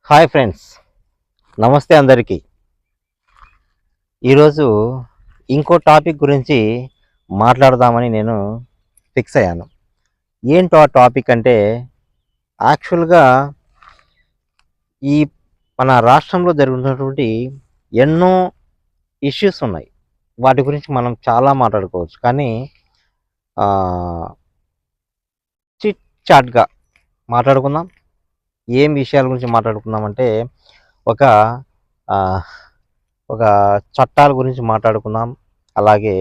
Hi friends, నమస్తే అందరికీ. ఈరోజు ఇంకో టాపిక్ గురించి మాట్లాడదామని నేను ఫిక్స్ అయ్యాను. ఏంటో ఆ టాపిక్ అంటే యాక్చువల్గా ఈ మన రాష్ట్రంలో జరుగుతున్నటువంటి ఎన్నో ఇష్యూస్ ఉన్నాయి. వాటి గురించి మనం చాలా మాట్లాడుకోవచ్చు. కానీ చిట్ చాట్గా మాట్లాడుకుందాం. ఏం విషయాల గురించి మాట్లాడుకుందామంటే ఒక ఆ, ఒక చట్టాల గురించి మాట్లాడుకుందాం. అలాగే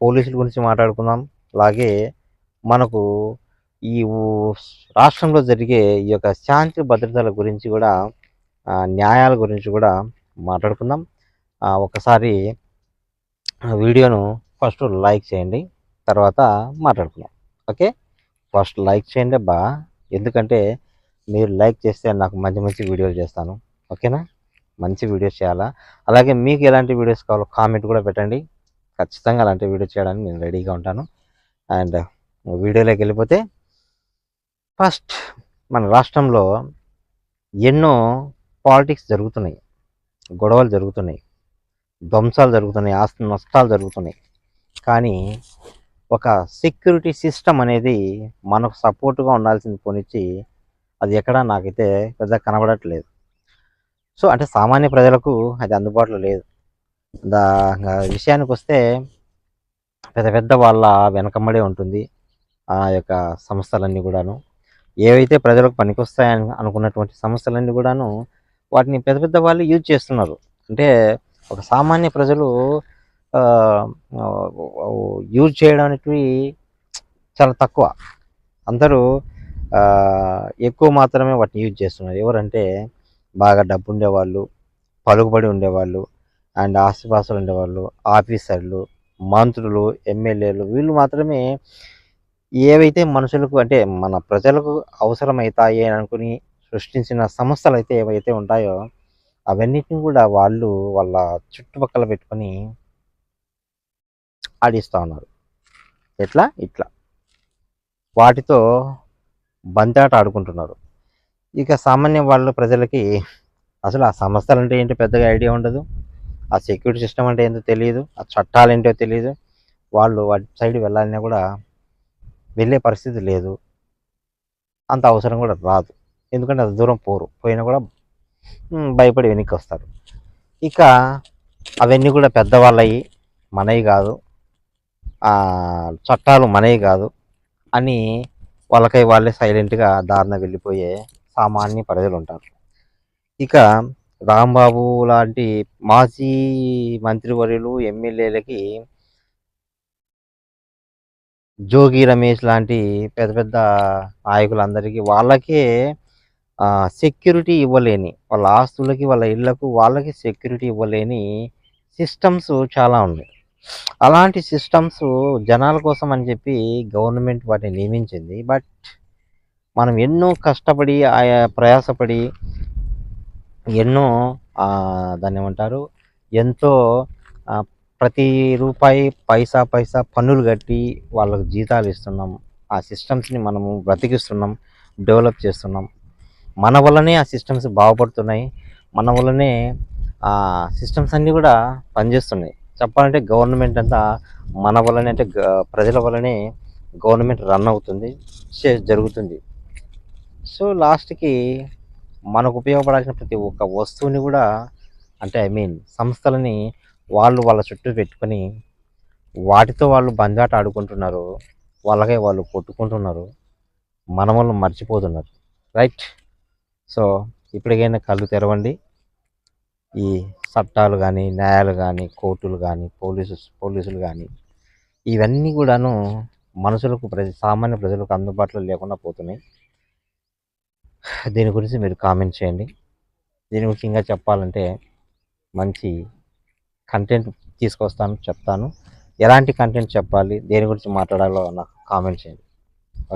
పోలీసుల గురించి మాట్లాడుకుందాం. అలాగే మనకు ఈ రాష్ట్రంలో జరిగే ఈ యొక్క శాంతి భద్రతల గురించి కూడా న్యాయాల గురించి కూడా మాట్లాడుకుందాం. ఒకసారి వీడియోను ఫస్ట్ లైక్ చేయండి, తర్వాత మాట్లాడుకుందాం. ఓకే, ఫస్ట్ లైక్ చేయండి అబ్బా, ఎందుకంటే మీరు లైక్ చేస్తే నాకు మంచి మంచి వీడియోలు చేస్తాను. ఓకేనా, మంచి వీడియోస్ చేయాలా. అలాగే మీకు ఎలాంటి వీడియోస్ కావాలో కామెంట్ కూడా పెట్టండి. ఖచ్చితంగా అలాంటి వీడియో చేయడానికి నేను రెడీగా ఉంటాను. అండ్ వీడియోలోకి వెళ్ళిపోతే, ఫస్ట్ మన రాష్ట్రంలో ఎన్నో పాలిటిక్స్ జరుగుతున్నాయి, గొడవలు జరుగుతున్నాయి, ధ్వంసాలు జరుగుతున్నాయి, ఆస్తి నష్టాలు జరుగుతున్నాయి. కానీ ఒక సెక్యూరిటీ సిస్టమ్ అనేది మనకు సపోర్ట్గా ఉండాల్సింది పోనిచ్చి అది ఎక్కడా నాకైతే పెద్ద కనబడట్లేదు. సో అంటే సామాన్య ప్రజలకు అది అందుబాటులో లేదు. దా విషయానికి వస్తే పెద్ద పెద్ద వాళ్ళ వెనకమ్మడే ఉంటుంది ఆ యొక్క సంస్థలన్నీ కూడాను. ఏవైతే ప్రజలకు పనికొస్తాయని అనుకున్నటువంటి సంస్థలన్నీ కూడాను వాటిని పెద్ద పెద్ద వాళ్ళు యూజ్ చేస్తున్నారు. అంటే ఒక సామాన్య ప్రజలు యూజ్ చేయడానికి చాలా తక్కువ. అందరూ ఎక్కువ మాత్రమే వాటిని యూజ్ చేస్తున్నారు. ఎవరంటే బాగా డబ్బు ఉండేవాళ్ళు, పలుకుబడి ఉండేవాళ్ళు, అండ్ ఆస్తిపాస్తులు ఉండేవాళ్ళు, ఆఫీసర్లు, మంత్రులు, ఎమ్మెల్యేలు, వీళ్ళు మాత్రమే ఏవైతే మనుషులకు అంటే మన ప్రజలకు అవసరమవుతాయి అని అనుకుని సృష్టించిన సంస్థలు అయితే ఏవైతే ఉంటాయో అవన్నిటిని కూడా వాళ్ళు వాళ్ళ చుట్టుపక్కల పెట్టుకొని ఆడిస్తూ ఉన్నారు. ఎట్లా ఇట్లా వాటితో బంతాట ఆడుకుంటున్నారు. ఇక సామాన్య వాళ్ళు ప్రజలకి అసలు ఆ సంస్థలు అంటే ఏంటో పెద్దగా ఐడియా ఉండదు. ఆ సెక్యూరిటీ సిస్టమ్ అంటే ఏంటో తెలియదు. ఆ చట్టాలు ఏంటో తెలియదు. వాళ్ళు వాటి సైడ్ వెళ్ళాలన్నా కూడా వెళ్ళే పరిస్థితి లేదు. అంత అవసరం కూడా రాదు. ఎందుకంటే అంత దూరం పోరు. పోయినా కూడా భయపడి వెనక్కి వస్తారు. ఇక అవన్నీ కూడా పెద్దవాళ్ళయి, మనవి కాదు, చట్టాలు మనవి కాదు అని వాళ్ళకై వాళ్ళే సైలెంట్గా దారిన వెళ్ళిపోయే సామాన్య ప్రజలు ఉంటారు. ఇక రాంబాబు లాంటి మాజీ మంత్రివర్యులు, ఎమ్మెల్యేలకి, జోగి రమేష్ లాంటి పెద్ద పెద్ద నాయకులందరికీ వాళ్ళకే సెక్యూరిటీ ఇవ్వలేని, వాళ్ళ ఆస్తులకి, వాళ్ళ ఇళ్లకు వాళ్ళకి సెక్యూరిటీ ఇవ్వలేని సిస్టమ్స్ చాలా ఉన్నాయి. అలాంటి సిస్టమ్స్ జనాల కోసం అని చెప్పి గవర్నమెంట్ వాటిని నియమించింది. బట్ మనం ఎన్నో కష్టపడి ఆయా ప్రయాసపడి ఎన్నో దాన్ని ఏమంటారు, ఎంతో ప్రతి రూపాయి పైసా పైసా పన్నులు కట్టి వాళ్ళకు జీతాలు ఇస్తున్నాం. ఆ సిస్టమ్స్ని మనము బ్రతికిస్తున్నాం, డెవలప్ చేస్తున్నాం. మన వల్లనే ఆ సిస్టమ్స్ బాగుపడుతున్నాయి. మన వల్లనే ఆ సిస్టమ్స్ అన్నీ కూడా పనిచేస్తున్నాయి. చెప్పాలంటే గవర్నమెంట్ అంతా మన వల్లనే, అంటే ప్రజల వల్లనే గవర్నమెంట్ రన్ అవుతుంది, జరుగుతుంది. సో లాస్ట్కి మనకు ఉపయోగపడాల్సిన ప్రతి ఒక్క వస్తువుని కూడా, అంటే సంస్థలని వాళ్ళు వాళ్ళ చుట్టూ పెట్టుకొని వాటితో వాళ్ళు బంజాట ఆడుకుంటున్నారు. వాళ్ళకై వాళ్ళు కొట్టుకుంటున్నారు. మన వాళ్ళు మర్చిపోతున్నారు. రైట్. సో ఇప్పటికైనా కళ్ళు తెరవండి. ఈ చట్టాలు కానీ, న్యాయాలు కానీ, కోర్టులు కానీ, పోలీసులు కానీ, ఇవన్నీ కూడాను మనుషులకు, సామాన్య ప్రజలకు అందుబాటులో లేకుండా పోతున్నాయి. దీని గురించి మీరు కామెంట్ చేయండి. దీని గురించి ఇంకా చెప్పాలంటే మంచి కంటెంట్ తీసుకొస్తాను, చెప్తాను. ఎలాంటి కంటెంట్ చెప్పాలి, దేని గురించి మాట్లాడాలో నాకు కామెంట్ చేయండి.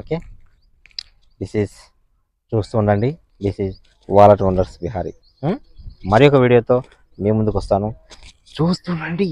ఓకే, దిస్ ఈజ్ చూస్తూ ఉండండి. This is wallet wonders Bihari. మరి ఒక వీడియోతో మీ ముందుకు వస్తాను. చూస్తుండండి.